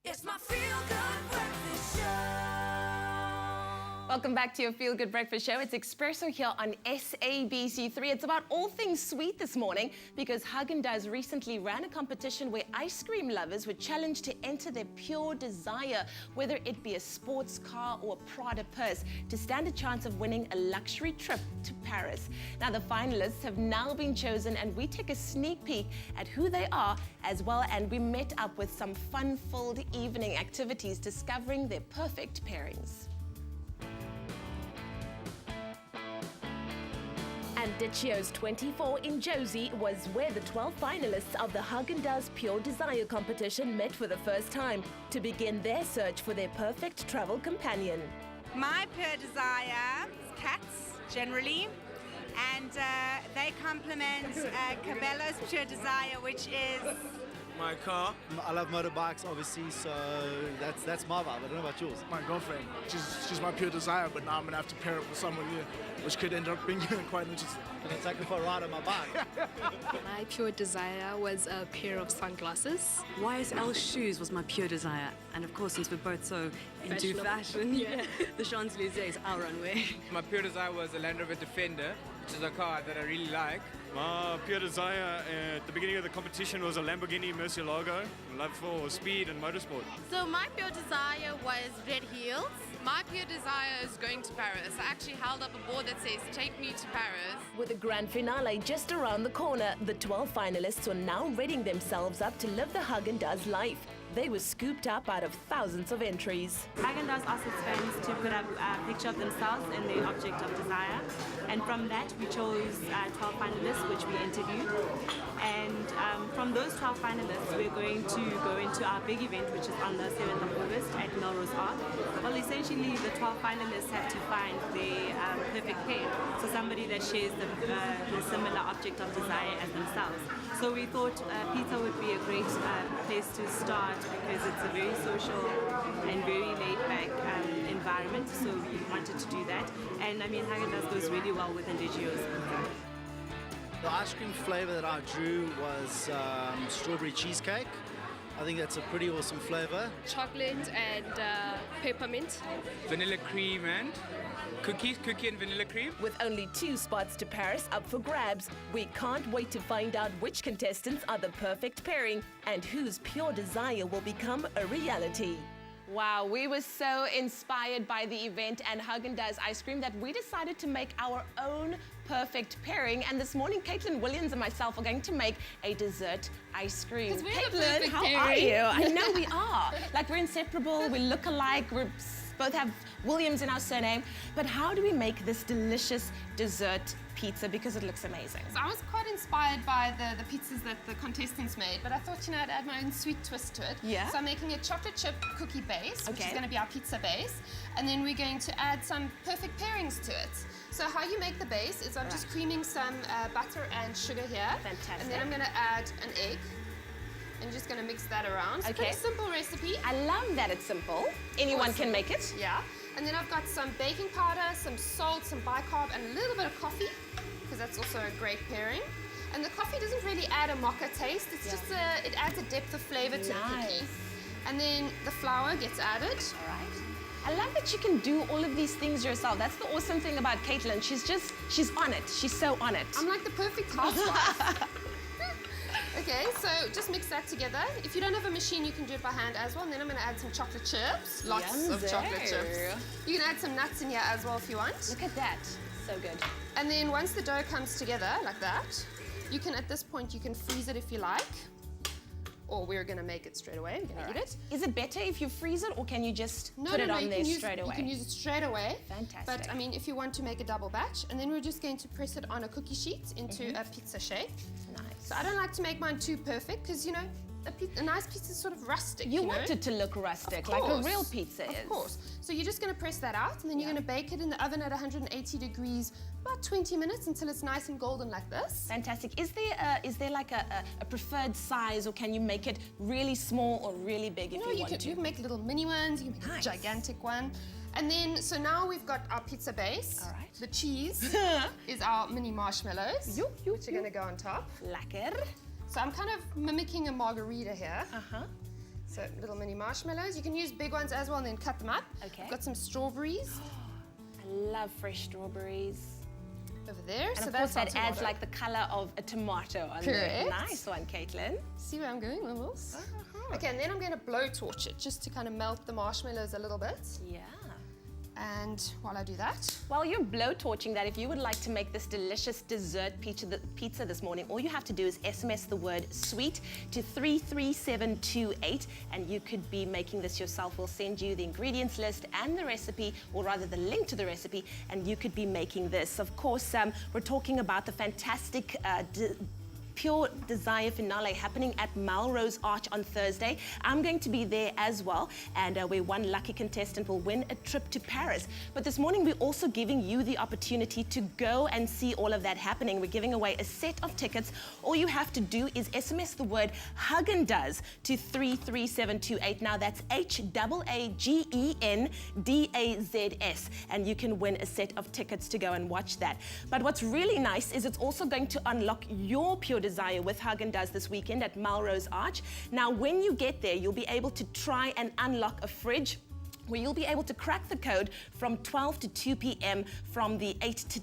It's my feel-good breakfast show. Welcome back to your Feel Good Breakfast Show. It's Espresso here on SABC3. It's about all things sweet this morning because Häagen-Dazs recently ran a competition where ice cream lovers were challenged to enter their pure desire, whether it be a sports car or a Prada purse, to stand a chance of winning a luxury trip to Paris. Now, the finalists have now been chosen and we take a sneak peek at who they are as well, and we met up with some fun-filled evening activities discovering their perfect pairings. And Dichio's 24 in Josie was where the 12 finalists of the Häagen-Dazs Pure Desire competition met for the first time to begin their search for their perfect travel companion. My pure desire is cats, generally, and they complement Cabello's pure desire, which is... My car. I love motorbikes, obviously, so that's my vibe. I don't know about yours. My girlfriend. She's my pure desire, but now I'm gonna have to pair up with someone new, which could end up being quite interesting. Can I take her for a ride on my bike? My pure desire was a pair of sunglasses. YSL shoes was my pure desire. And of course, since we're both so into fashion, the Champs-Élysées is our runway. My pure desire was a Land Rover Defender, which is a car that I really like. My pure desire at the beginning of the competition was a Lamborghini Murcielago. Love for speed and motorsport. So my pure desire was red heels. My pure desire is going to Paris. I actually held up a board that says, "Take me to Paris." With the grand finale just around the corner, the 12 finalists are now readying themselves up to live the Häagen-Dazs life. They were scooped up out of thousands of entries. Häagen-Dazs asked its fans to put up a picture of themselves and their object of desire. And from that, we chose 12 finalists, which we interviewed. And from those 12 finalists, we're going to go into our big event, which is on the 7th of August at Melrose Arc. Well, essentially, the 12 finalists have to find their perfect pair. So somebody that shares the similar object of desire as themselves. So we thought pizza would be a great place to start because it's a very social and very laid-back environment. So we wanted to do that. And I mean, Häagen-Dazs goes really well with Indigios. The ice cream flavor that I drew was strawberry cheesecake. I think that's a pretty awesome flavor. Chocolate and peppermint. Vanilla cream and cookie and vanilla cream. With only 2 spots to Paris up for grabs, we can't wait to find out which contestants are the perfect pairing and whose pure desire will become a reality. Wow, we were so inspired by the event and Häagen-Dazs ice cream that we decided to make our own perfect pairing. And this morning, Caitlin Williams and myself are going to make a dessert ice cream. Caitlin, how are you? I know we are. Like, we're inseparable, we look alike, we both have Williams in our surname. But how do we make this delicious dessert pizza, because it looks amazing? So I was quite inspired by the pizzas that the contestants made, but I thought, you know, I'd add my own sweet twist to it. Yeah. So I'm making a chocolate chip cookie base, which is going to be our pizza base. And then we're going to add some perfect pairings to it. So how you make the base is I'm just creaming some butter and sugar here. Fantastic. And then I'm going to add an egg. And just going to mix that around. It's a pretty simple recipe. I love that it's simple. Anyone can make it. Yeah. And then I've got some baking powder, some salt, some bicarb, and a little bit of coffee, because that's also a great pairing. And the coffee doesn't really add a mocha taste. It's just it adds a depth of flavor to the cookie. And then the flour gets added. All right. I love that you can do all of these things yourself. That's the awesome thing about Caitlin. She's on it. She's so on it. I'm like the perfect housewife. Okay, so just mix that together. If you don't have a machine, you can do it by hand as well. And then I'm going to add some chocolate chips. Lots of chocolate chips. You can add some nuts in here as well if you want. Look at that. So good. And then once the dough comes together like that, you can, at this point, you can freeze it if you like. Or we're going to make it straight away. We're going to eat it. Is it better if you freeze it, or can you just put it on there straight away? You can use it straight away. Fantastic. But, I mean, if you want to make a double batch, and then we're just going to press it on a cookie sheet into a pizza shape. Nice. So I don't like to make mine too perfect, because, you know, a nice pizza is sort of rustic, You want it to look rustic, like a real pizza is. Of course. So you're just going to press that out, and then you're going to bake it in the oven at 180 degrees, about 20 minutes until it's nice and golden like this. Fantastic. Is there like a preferred size, or can you make it really small or really big if you want to? You can make little mini ones, you can make a gigantic one. And then, so now we've got our pizza base. All right. The cheese is our mini marshmallows, which are going to go on top. Lekker. So I'm kind of mimicking a margarita here. So little mini marshmallows. You can use big ones as well and then cut them up. Okay. I've got some strawberries I love fresh strawberries. over there. And so of course that's that our adds tomato. like the colour of a tomato on there. Correct. Nice one, Caitlin. See where I'm going, Wimbles? Okay, and then I'm going to blowtorch it just to kind of melt the marshmallows a little bit. Yeah. And while I do that, While you're blowtorching that, if you would like to make this delicious dessert pizza this morning, all you have to do is SMS the word sweet to 33728 and you could be making this yourself. We'll send you the ingredients list and the recipe, or rather the link to the recipe, and you could be making this. Of course, we're talking about the fantastic Pure Desire finale happening at Melrose Arch on Thursday. I'm going to be there as well, and where one lucky contestant will win a trip to Paris. But this morning, we're also giving you the opportunity to go and see all of that happening. We're giving away a set of tickets. All you have to do is SMS the word Häagen-Dazs to 33728. Now that's Hagendazs, and you can win a set of tickets to go and watch that. But what's really nice is it's also going to unlock your Pure Desire with Häagen-Dazs this weekend at Melrose Arch. Now, when you get there, you'll be able to try and unlock a fridge where you'll be able to crack the code from 12 to 2 p.m. from the 8th to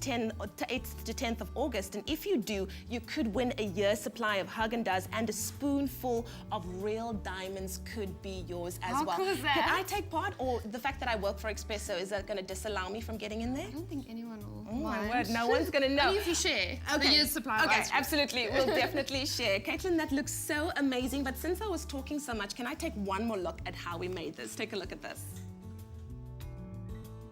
10th of August. And if you do, you could win a year's supply of Häagen-Dazs, and a spoonful of real diamonds could be yours as well. How cool is that? Could I take part, or the fact that I work for Espresso, is that going to disallow me from getting in there? I don't think anyone will Oh my mind. word, no one's going to know. Only if you share the year's supply of Okay, ice cream. absolutely. We'll definitely share. Caitlin, that looks so amazing. But since I was talking so much, can I take one more look at how we made this? Take a look at this.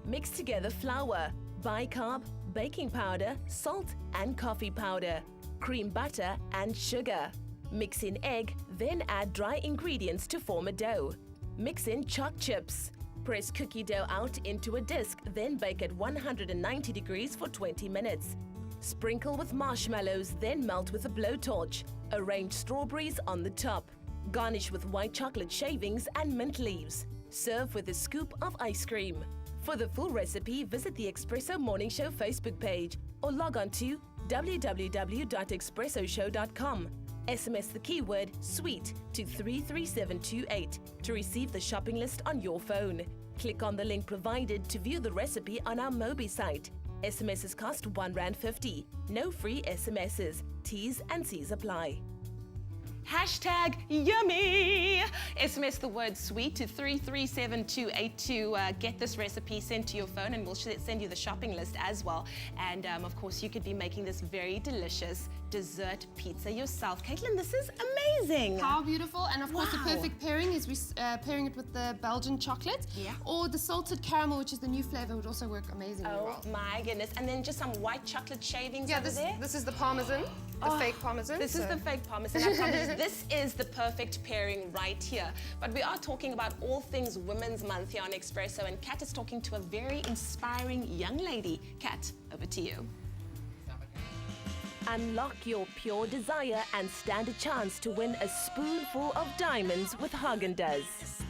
Mix together flour, bicarb, baking powder, salt and coffee powder, cream butter and sugar. Mix in egg, then add dry ingredients to form a dough. Mix in Choc chips. Press cookie dough out into a disc, then bake at 190 degrees for 20 minutes. Sprinkle with marshmallows, then melt with a blowtorch. Arrange strawberries on the top. Garnish with white chocolate shavings and mint leaves. Serve with a scoop of ice cream. For the full recipe, visit the Espresso Morning Show Facebook page or log on to www.expressoshow.com. SMS the keyword SWEET to 33728 to receive the shopping list on your phone. Click on the link provided to view the recipe on our Mobi site. SMSs cost R1.50. No free SMSs. T's and C's apply. Hashtag yummy! SMS the word sweet to 33728 to get this recipe sent to your phone, and we'll send you the shopping list as well. And of course, you could be making this very delicious dessert pizza yourself. Caitlin, this is amazing! How beautiful. And of course, the Wow. perfect pairing is pairing it with the Belgian chocolate. Yeah. Or the salted caramel, which is the new flavor, would also work amazingly Oh well. my goodness. And then just some white chocolate shavings Yeah, over there. this is the parmesan, the fake parmesan. This is so- the fake parmesan. I promise this is the perfect pairing right here. But we are talking about all things Women's Month here on Espresso, and Kat is talking to a very inspiring young lady. Kat, over to you. Unlock your pure desire and stand a chance to win a spoonful of diamonds with Häagen-Dazs.